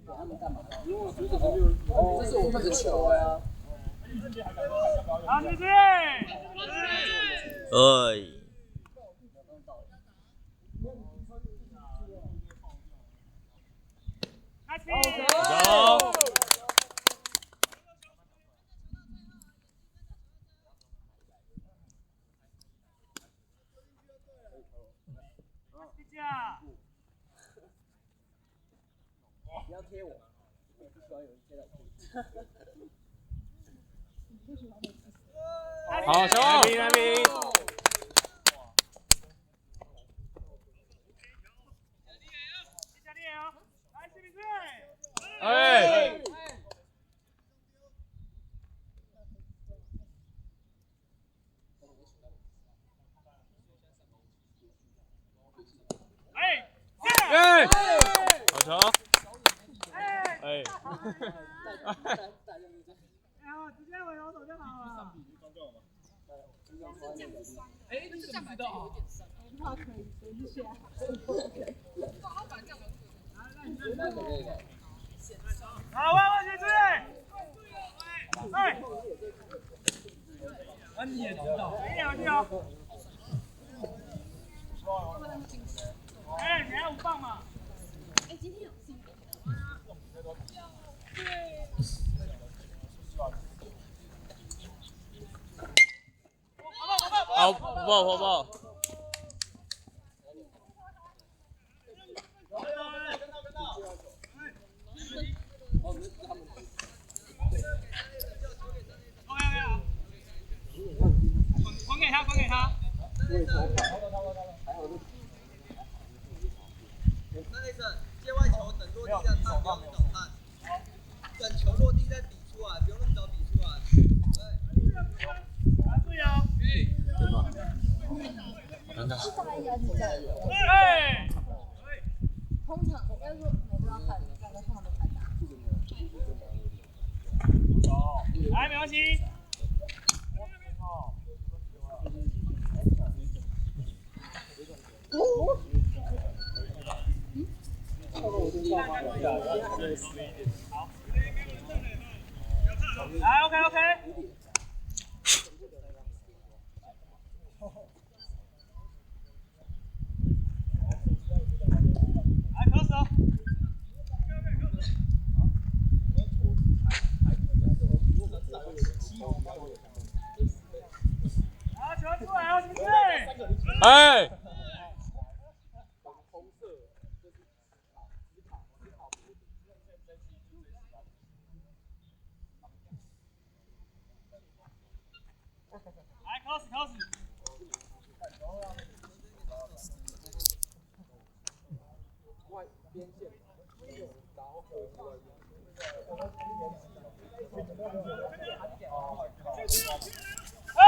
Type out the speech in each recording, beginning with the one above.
这是我们的球呀。好，谢谢。哎。走。不要贴我，我不喜欢有人贴来贴。好，球！来宾。哎。哎。好球！哎。直接回头手就好了。哎，这个不知道。他可以随意下。好，万学志。哎。啊，你也知道。你好。哎，你还5棒嘛？哎，今天有新的。好，火爆！还给他。那内森接外球，等落地再探，不要那么早探。等球落地再比出来，不用那么早比出来。注意哦。真的。哎。通常应该说每个要看，两个通常都看打。来，没关系。来 ，OK。来，可手。好，球出来哦，是不是？哎。来 ，close。外边线，然后哎。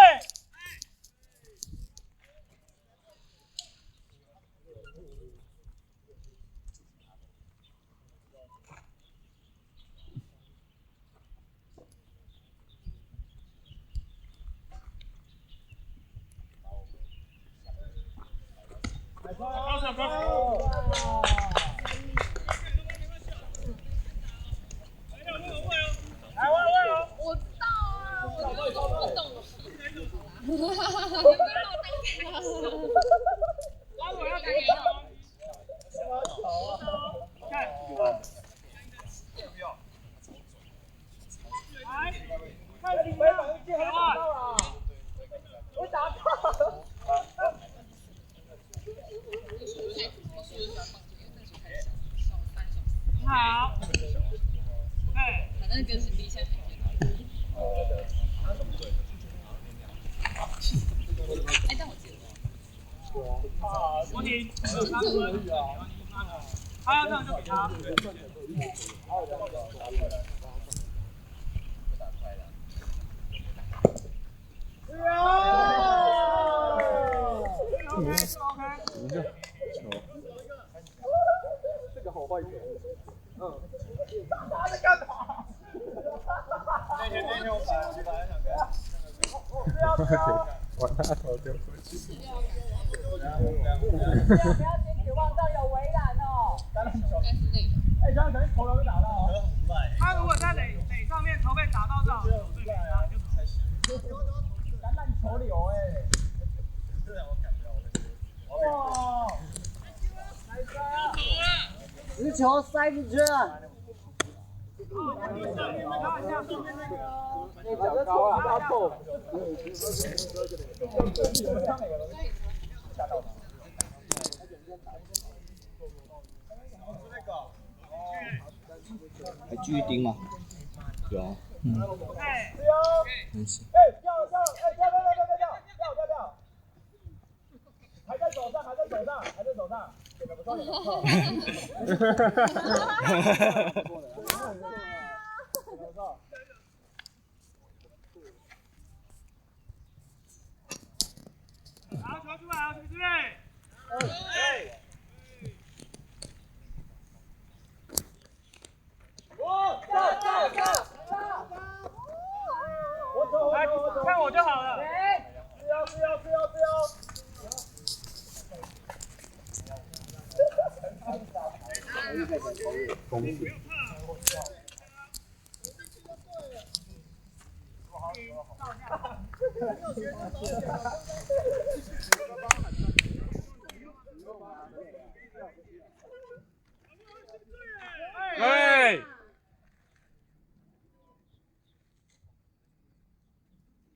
我知道啊，我不懂。我要改名了。看。来，看你们，我打到。好。哎。反正跟行李箱。哎，但我记得。我你他要这样就给他。OK。这个好坏球。他在干嘛？那天我本来想跟。往他头丢过去。不要接球，往上有围栏哦。橄榄球。应该是那个。哎，这样可能头有打到。他如果在垒上面头被打到这样，对面啊就橄榄球流哎。这样我感觉我哇！直球塞进去了。那脚高啊，高透。还继续盯吗？有。嗯。没事。哎，掉！还在手上，写的不错，写的不错。好，球出来啊，对不对？来，看我就好了。是哟。哎！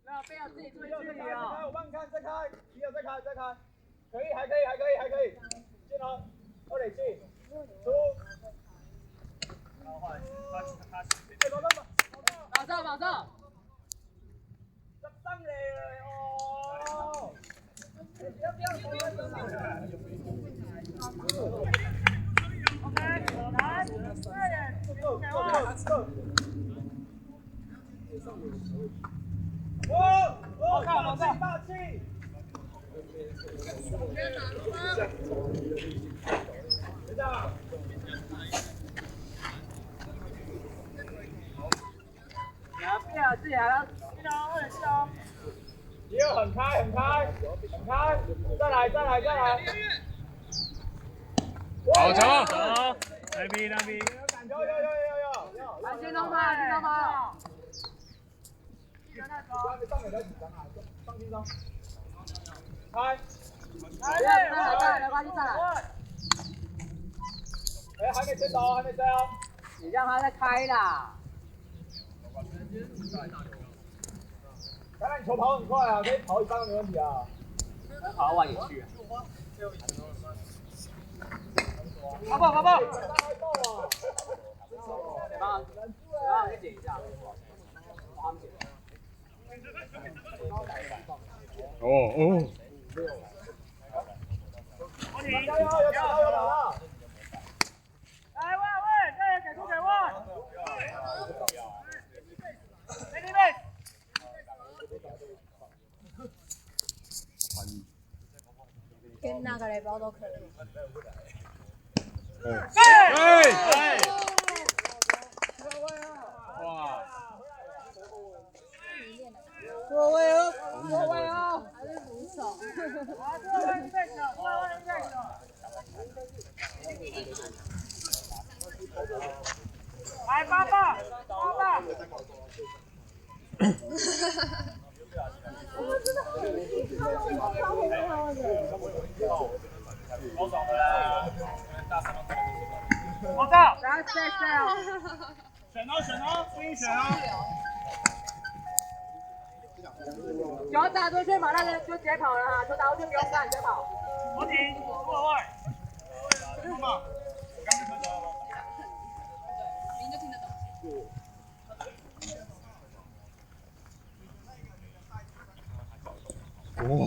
那不要自己注意距离啊！我帮你看，再开，你有再开，可以，还可以。进来，二垒进，出。然后换他，马上！上垒哦！不要投了，真的。OK， 来，快点，go！ 霸气！学长。不要自己还要去哦。也有很开，再来！好球！来逼！有！来，先动跑！上垒的紧张啊，放轻松。开！再来，没关系，再来。哎，还没升哦。你让他再开啦。橄榄球跑很快啊，可以跑一半都没问题啊。跑完也去啊。跑跑！帮他去捡一下。哦。加油！来问，这人给出给问。Ready，跟哪个垒包都可以。哎！哇！座位哦，还是扶手。来，爸爸。我真的超会跳的。我到。选哦，注意选哦。球打出去，马上就直接跑了哈，球打出去不用干，直接跑。我停，后卫。您就听得懂。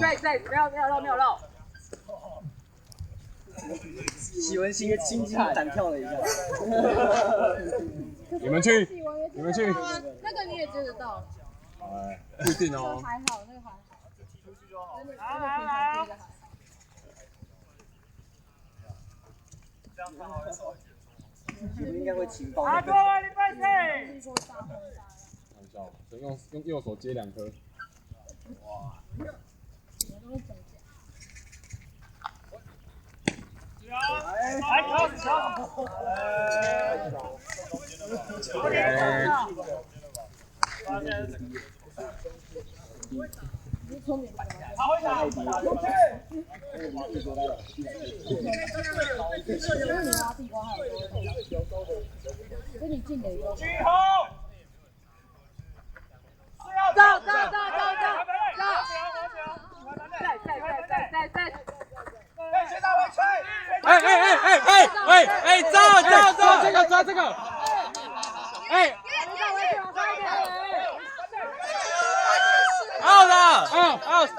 对，没有漏。喜文心心惊胆跳了一下。你们去。那个你也接得到。不一定哦。还好，那个还好。好。应该会情报。各位礼拜四。玩笑，用右手接2颗。哇！来球球。你聪明吧？他会打。因为你拉地瓜还有多，所以你进的有。居后。走走走走走走！在。先打回吹。走这个抓这个，往快一点。out 了，out。